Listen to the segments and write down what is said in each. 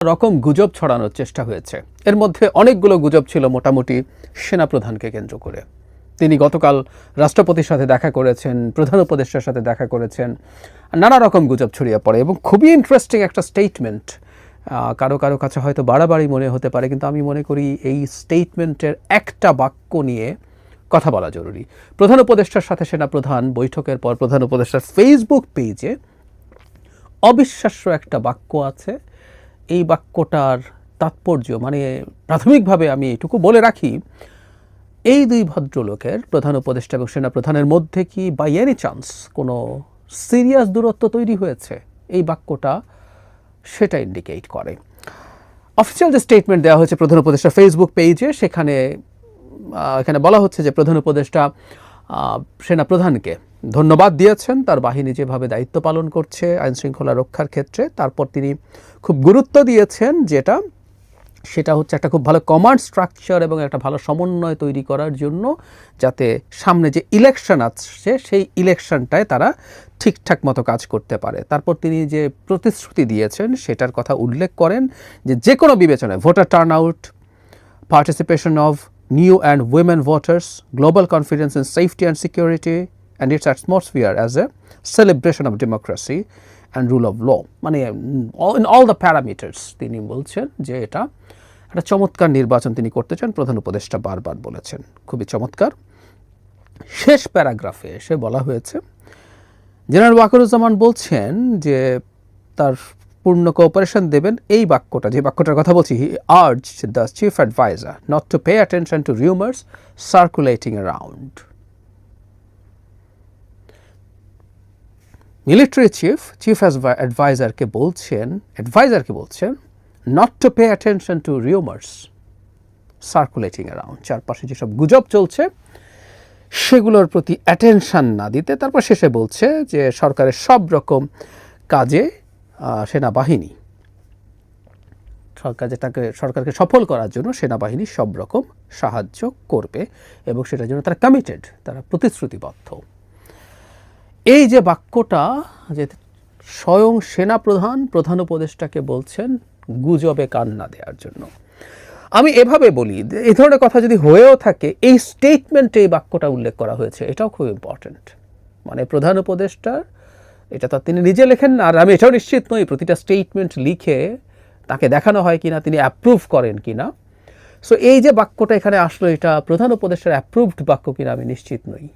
রকম গুজব ছড়ানোর চেষ্টা হয়েছে। এর মধ্যে অনেকগুলো গুজব ছিল মোটামুটি সেনাপ্রধানকে কেন্দ্র করে। তিনি গতকাল রাষ্ট্রপতির সাথে দেখা করেছেন, প্রধান উপদেষ্টার সাথে দেখা করেছেন, নানা রকম গুজব ছড়িয়ে পড়ে এবং খুবই ইন্টারেস্টিং একটা স্টেটমেন্ট। কারো কারো কাছে হয়তো বাড়াবাড়ি মনে হতে পারে, কিন্তু আমি মনে করি এই স্টেটমেন্টের একটা বাক্য নিয়ে কথা বলা জরুরি। প্রধান উপদেষ্টার সাথে সেনাপ্রধান বৈঠকের পর প্রধান উপদেষ্টার ফেসবুক পেজে অবিশ্বাস্য একটা বাক্য আছে। এই বাক্যটার তাৎপর্য, মানে প্রাথমিকভাবে আমি এটুকু বলে রাখি, এই দুই ভদ্রলোকের, প্রধান উপদেষ্টা এবং সেনাপ্রধানের মধ্যে কি বাই এনি চান্স কোনো সিরিয়াস দূরত্ব তৈরি হয়েছে? এই বাক্যটা সেটা ইন্ডিকেট করে। অফিসিয়াল যে স্টেটমেন্ট দেওয়া হয়েছে প্রধান উপদেষ্টা ফেসবুক পেজে, এখানে বলা হচ্ছে যে প্রধান উপদেষ্টা সেনাপ্রধানকে ধন্যবাদ দিয়েছেন তার বাহিনী যেভাবে দায়িত্ব পালন করছে আইন শৃঙ্খলা রক্ষার ক্ষেত্রে। তারপর তিনি খুব গুরুত্ব দিয়েছেন সেটা হচ্ছে একটা খুব ভালো কমান্ড স্ট্রাকচার এবং একটা ভালো সমন্বয় তৈরি করার জন্য, যাতে সামনে যে ইলেকশন আসছে সেই ইলেকশনটায় তারা ঠিকঠাক মতো কাজ করতে পারে। তারপর তিনি যে প্রতিশ্রুতি দিয়েছেন সেটার কথা উল্লেখ করেন যে কোনো বিবেচনায় voter turn out, participation of new and women voters, global confidence in safety and security, and its atmosphere as a celebration of democracy and rule of law. মানে in all the parameters তিনি বলছেন যে এটা একটা চমৎকার নির্বাচন তিনি করতে চান। প্রধান উপদেষ্টা বারবার বলেছেন, খুবই চমৎকার। শেষ প্যারাগ্রাফে এসে বলা হয়েছে, জেনারেল ওয়াকারুজ্জামান বলছেন যে তার পূর্ণ কোঅপারেশন দেবেন। এই বাক্যটা, যে বাক্যটার কথা বলছি, he urged the chief adviser not to pay attention to rumours circulating around. Military chief অ্যাডভাইজারকে বলছেন not to pay attention to rumours circulating around. চারপাশে যেসব গুজব চলছে সেগুলোর প্রতি অ্যাটেনশন না দিতে। তারপর শেষে বলছে যে সরকারের সব রকম কাজে সেনাবাহিনী, সরকারকে সফল করার জন্য সেনাবাহিনী সব রকম সাহায্য করবে এবং সেটার জন্য তারা কমিটেড, তারা প্রতিশ্রুতিবদ্ধ। এই যে বাক্যটা, যে স্বয়ং সেনাপ্রধান প্রধান উপদেষ্টাকে বলছেন গুজবে কান না দেওয়ার জন্য, আমি এভাবে বলি, এই ধরনের কথা যদি হয়েও থাকে, এই স্টেটমেন্টে এই বাক্যটা উল্লেখ করা হয়েছে, এটাও খুব ইম্পর্ট্যান্ট। মানে প্রধান উপদেষ্টার, এটা তো তিনি নিজে লেখেন না, আর আমি এটাও নিশ্চিত নই প্রতিটা স্টেটমেন্ট লিখে তাকে দেখানো হয় কিনা, তিনি অ্যাপ্রুভ করেন কিনা। সো এই যে বাক্যটা এখানে আসলো, এটা প্রধান উপদেষ্টার অ্যাপ্রুভড বাক্য কিনা আমি নিশ্চিত নই,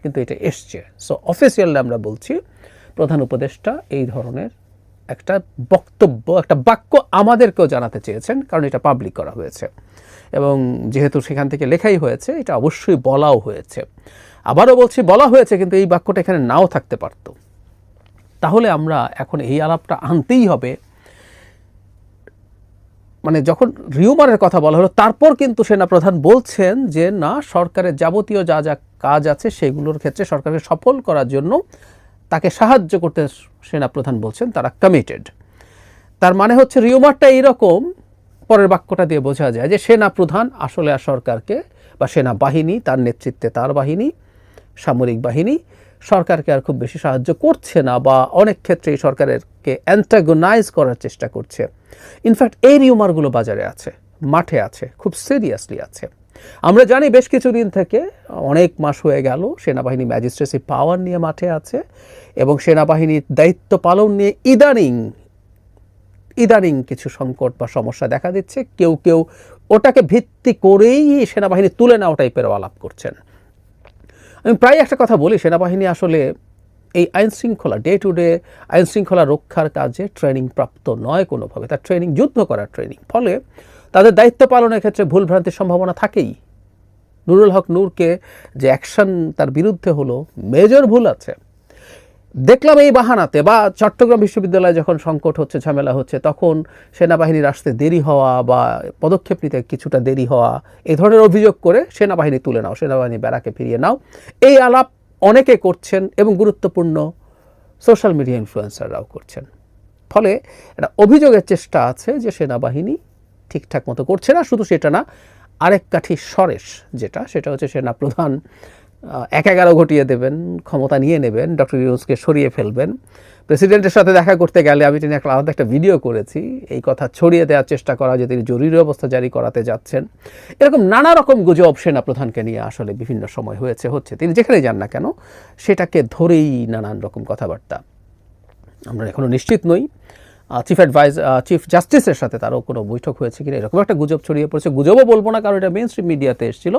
কিন্তু এটা এসছে। সো অফিসিয়ালি আমরা বলছি প্রধান উপদেষ্টা এই ধরনের একটা বক্তব্য, একটা বাক্য আমাদেরকেও জানাতে চেয়েছেন, কারণ এটা পাবলিক করা হয়েছে এবং যেহেতু সেখান থেকে লেখাই হয়েছে, এটা অবশ্যই বলাও হয়েছে। আবারও বলছি, বলা হয়েছে, কিন্তু এই বাক্যটা এখানে নাও থাকতে পারত। তাহলে আমরা এখন এই আলাপটা আনতেই হবে। মানে যখন রিউমারের কথা বলা হলো, তারপর কিন্তু সেনাপ্রধান বলছেন যে না, সরকারের যাবতীয় যা যা কাজ আছে সেগুলোর ক্ষেত্রে সরকারকে সফল করার জন্য তাকে সাহায্য করতে সেনাপ্রধান বলছেন তারা কমিটেড। তার মানে হচ্ছে রিউমারটা এইরকম, পরের বাক্যটা দিয়ে বোঝা যায় যে সেনাপ্রধান আসলে আর সরকারকে বা সেনাবাহিনী, তার নেতৃত্বে তার বাহিনী, সামরিক বাহিনী সরকারকে আর খুব বেশি সাহায্য করছে না, বা অনেক ক্ষেত্রেই সরকারকে অ্যান্টাগোনাইজ করার চেষ্টা করছে। ইনফ্যাক্ট এই রিউমারগুলো বাজারে আছে, মাঠে আছে, খুব সিরিয়াসলি আছে। আমরা জানি বেশ কিছুদিন থেকে, অনেক মাস হয়ে গেল, সেনাবাহিনী ম্যাজিস্ট্রেসি পাওয়ার নিয়ে মাঠে আছে এবং সেনাবাহিনীর দায়িত্ব পালন নিয়ে ইদানিং কিছু সংকট বা সমস্যা দেখা দিচ্ছে। কেউ কেউ ওটাকে ভিত্তি করেই সেনাবাহিনী তুলে নেওয়া টাইপের আলাপ করছেন। আমি প্রায় একটা কথা বলি, সেনাবাহিনী আসলে এই আইনশৃঙ্খলা, ডে টু ডে আইনশৃঙ্খলা রক্ষার কাজে ট্রেনিং প্রাপ্ত নয় কোনোভাবে। তার ট্রেনিং যুদ্ধ করার ট্রেনিং, ফলে তাদের দায়িত্ব পালনের ক্ষেত্রে ভুলভ্রান্তির সম্ভাবনা থাকেই। নুরুল হক নূরকে যে অ্যাকশন তার বিরুদ্ধে হলো, মেজর ভুল আছে। দেখলাম এই বাহানাতে, বা চট্টগ্রাম বিশ্ববিদ্যালয়ে যখন সংকট হচ্ছে, ঝামেলা হচ্ছে, তখন সেনাবাহিনীর আসতে দেরি হওয়া বা পদক্ষেপ নিতে কিছুটা দেরি হওয়া, এই ধরনের অভিযোগ করে সেনাবাহিনী তুলে নাও, সেনাবাহিনী ব্যারাকে ফিরিয়ে নাও, এই আলাপ অনেকে করছেন এবং গুরুত্বপূর্ণ সোশ্যাল মিডিয়া ইনফ্লুয়েন্সাররাও করছেন। ফলে একটা অভিযোগের চেষ্টা আছে যে সেনাবাহিনী ঠিকঠাক মতো করছে না। শুধু সেটা না, আরেক কাঠি সরেস যেটা, সেটা হচ্ছে সেনাপ্রধান এক-11 ঘটিয়ে দেবেন, ক্ষমতা নিয়ে নেবেন, ডক্টর ইউনূসকে সরিয়ে ফেলবেন। প্রেসিডেন্টের সাথে দেখা করতে গেলে আমি তিনি আলাদা একটা ভিডিও করেছি, এই কথা ছড়িয়ে দেওয়ার চেষ্টা করা যে তিনি জরুরি অবস্থা জারি করাতে যাচ্ছেন। এরকম নানা রকম গুজব সেনাপ্রধানকে নিয়ে আসলে বিভিন্ন সময় হচ্ছে। তিনি যেখানেই যান না কেন সেটাকে ধরেই নানান রকম কথাবার্তা। আমরা এখনও নিশ্চিত নই চিফ জাস্টিসের সাথে তারও কোনো বৈঠক হয়েছে কিনা, এরকম একটা গুজব ছড়িয়ে পড়েছে। গুজবও বলবো না, কারণ এটা মেইন স্ট্রিম মিডিয়াতে এসেছিল।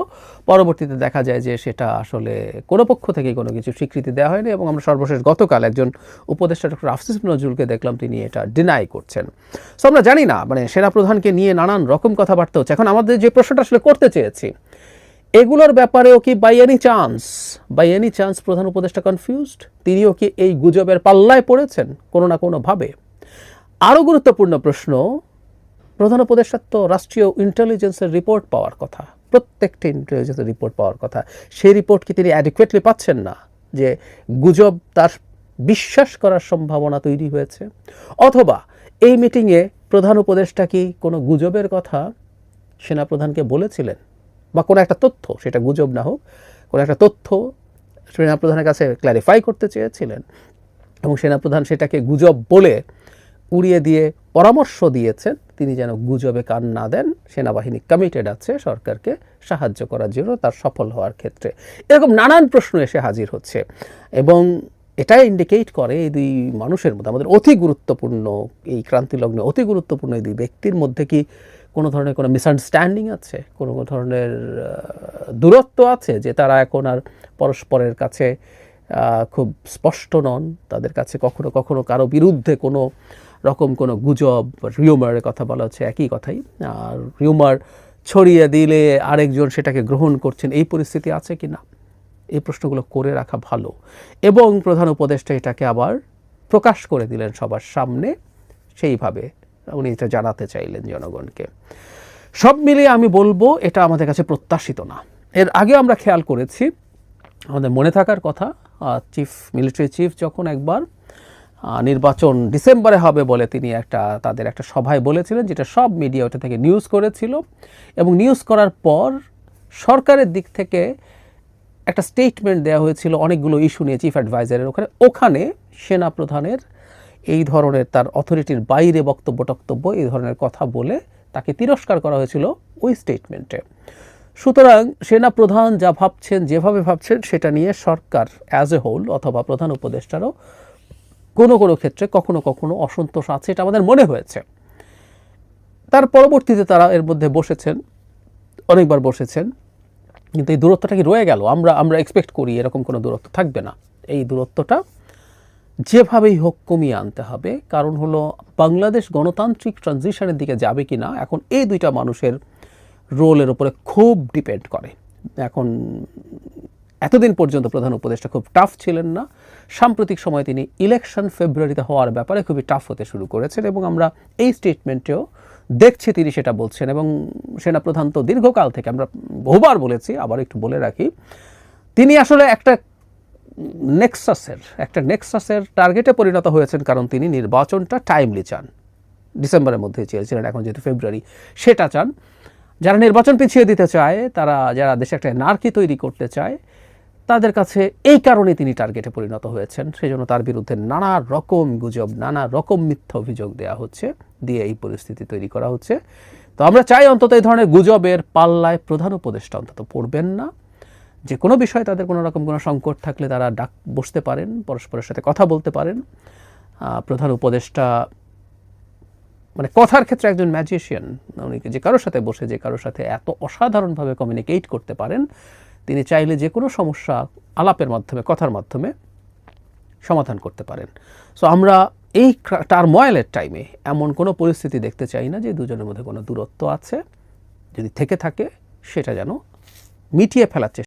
পরবর্তীতে দেখা যায় যে সেটা আসলে কোনো পক্ষ থেকে কোনো কিছু স্বীকৃতি দেওয়া হয়নি, এবং আমরা সর্বশেষ গতকাল একজন উপদেষ্টা ডক্টর আফসিস নজরুলকে দেখলাম তিনি এটা ডিনাই করছেন। সো আমরা জানি না, মানে সেনাপ্রধানকে নিয়ে নানান রকম কথাবার্তা হচ্ছে। এখন আমাদের যে প্রশ্নটা আসলে করতে চেয়েছি, এগুলোর ব্যাপারেও কি বাই এনি চান্স প্রধান উপদেষ্টা কনফিউজড? তিনিও কি এই গুজবের পাল্লায় পড়েছেন কোনো না কোনোভাবে? আরও গুরুত্বপূর্ণ প্রশ্ন, প্রধান উপদেষ্টার তো রাষ্ট্রীয় ইন্টেলিজেন্সের রিপোর্ট পাওয়ার কথা, প্রত্যেকটি ইন্টেলিজেন্সের রিপোর্ট পাওয়ার কথা। সেই রিপোর্ট কি তিনি অ্যাডিকুয়েটলি পাচ্ছেন না, যে গুজব তার বিশ্বাস করার সম্ভাবনা তৈরি হয়েছে? অথবা এই মিটিংয়ে প্রধান উপদেষ্টা কি কোনো গুজবের কথা সেনাপ্রধানকে বলেছিলেন, বা কোনো একটা তথ্য, সেটা গুজব না হোক, কোনো একটা তথ্য সেনাপ্রধানের কাছে ক্ল্যারিফাই করতে চেয়েছিলেন, এবং সেনাপ্রধান সেটাকে গুজব বলে উড়িয়ে দিয়ে পরামর্শ দিয়েছেন তিনি যেন গুজবে কান না দেন, সেনাবাহিনী কমিটেড আছে সরকারকে সাহায্য করার জন্য তার সফল হওয়ার ক্ষেত্রে। এরকম নানান প্রশ্ন এসে হাজির হচ্ছে, এবং এটাই ইন্ডিকেট করে এই দুই মানুষের মধ্যে, আমাদের অতি গুরুত্বপূর্ণ এই ক্রান্তিলগ্নে অতি গুরুত্বপূর্ণ এই দুই ব্যক্তির মধ্যে কি কোনো ধরনের কোনো মিসআন্ডারস্ট্যান্ডিং আছে, কোনো ধরনের দূরত্ব আছে, যে তারা এখন আর পরস্পরের কাছে খুব স্পষ্ট নন, তাদের কাছে কখনো কখনো কারো বিরুদ্ধে কোনো রকম কোনো গুজব, রিউমারের কথা বলা হচ্ছে, একই কথাই, আর রিউমার ছড়িয়ে দিলে আরেকজন সেটাকে গ্রহণ করছেন, এই পরিস্থিতি আছে কি না, এই প্রশ্নগুলো করে রাখা ভালো। এবং প্রধান উপদেষ্টা এটাকে আবার প্রকাশ করে দিলেন সবার সামনে, সেইভাবে উনি এটা জানাতে চাইলেন জনগণকে। সব মিলিয়ে আমি বলবো এটা আমাদের কাছে প্রত্যাশিত না। এর আগে আমরা খেয়াল করেছি, আমাদের মনে থাকার কথা, মিলিটারি চিফ যখন একবার নির্বাচন ডিসেম্বরে হবে বলে তিনি তাদের একটা সভায় বলেছিলেন, যেটা সব মিডিয়া ওটা থেকে নিউজ করেছিল, এবং নিউজ করার পর সরকারের দিক থেকে একটা স্টেটমেন্ট দেওয়া হয়েছিল অনেকগুলো ইস্যু নিয়ে চিফ অ্যাডভাইজারের ওখানে সেনাপ্রধানের এই ধরনের তার অথরিটির বাইরে বক্তব্য এই ধরনের কথা বলে তাকে তিরস্কার করা হয়েছিল ওই স্টেটমেন্টে। সুতরাং সেনাপ্রধান যা ভাবছেন, যেভাবে ভাবছেন, সেটা নিয়ে সরকার অ্যাজ এ হোল অথবা প্রধান উপদেষ্টারও কোনো কোনো ক্ষেত্রে কখনো কখনো অসন্তোষ আছে, এটা আমাদের মনে হয়েছে। তার পরবর্তীতে তারা এর মধ্যে বসেছেন, অনেকবার বসেছেন, কিন্তু এই দূরত্বটা কি রয়ে গেল? আমরা এক্সপেক্ট করি এরকম কোনো দূরত্ব থাকবে না। এই দূরত্বটা যেভাবেই হোক কমিয়ে আনতে হবে, কারণ হলো বাংলাদেশ গণতান্ত্রিক ট্রানজিশনের দিকে যাবে কি না, এখন এই দুইটা মানুষের রোলের উপরে খুব ডিপেন্ড করে। এখন এতদিন পর্যন্ত প্রধান উপদেষ্টা খুব টাফ ছিলেন না, সাম্প্রতিক সময়ে তিনি ইলেকশন ফেব্রুয়ারিতে হওয়ার ব্যাপারে খুবই টাফ হতে শুরু করেছেন, এবং আমরা এই স্টেটমেন্টেও দেখছি তিনি সেটা বলছেন। এবং সেনাপ্রধান তো দীর্ঘকাল থেকে, আমরা বহুবার বলেছি, আবার একটু বলে রাখি, তিনি আসলে একটা নেক্সাসের টার্গেটে পরিণত হয়েছেন, কারণ তিনি নির্বাচনটা টাইমলি চান, ডিসেম্বরের মধ্যে চেয়েছিলেন, এখন যেহেতু ফেব্রুয়ারি সেটা চান। যারা নির্বাচন পিছিয়ে দিতে চায়, যারা দেশে একটা নারকি তৈরি করতে চায়, তাদের কাছে এই কারণে তিনি টার্গেটে পরিণত হয়েছেন। সেই জন্য তার বিরুদ্ধে নানা রকম গুজব, নানা রকম মিথ্যা অভিযোগ দেওয়া হচ্ছে, দিয়ে এই পরিস্থিতি তৈরি করা হচ্ছে। তো আমরা চাই অন্তত এই ধরনের গুজবের পাল্লায় প্রধান উপদেষ্টা অন্তত পড়বেন না। যে কোনো বিষয়ে তাদের কোনো রকম কোনো সংকট থাকলে তারা বসতে পারেন, পরস্পরের সাথে কথা বলতে পারেন। প্রধান উপদেষ্টা মানে কথার ক্ষেত্রে একজন ম্যাজিশিয়ান, উনি যে কারোর সাথে বসে যে কারোর সাথে এত অসাধারণভাবে কমিউনিকেট করতে পারেন, তিনি চাইলে যে কোনো সমস্যা আলাপের মাধ্যমে, কথার মাধ্যমে সমাধান করতে পারেন। সো আমরা এই টার্ময়েলের টাইমে এমন কোনো পরিস্থিতি দেখতে চাই না যে দুজনের মধ্যে কোনো দূরত্ব আছে, যদি থেকে থাকে সেটা যেন মিটিয়ে ফেলার চেষ্টা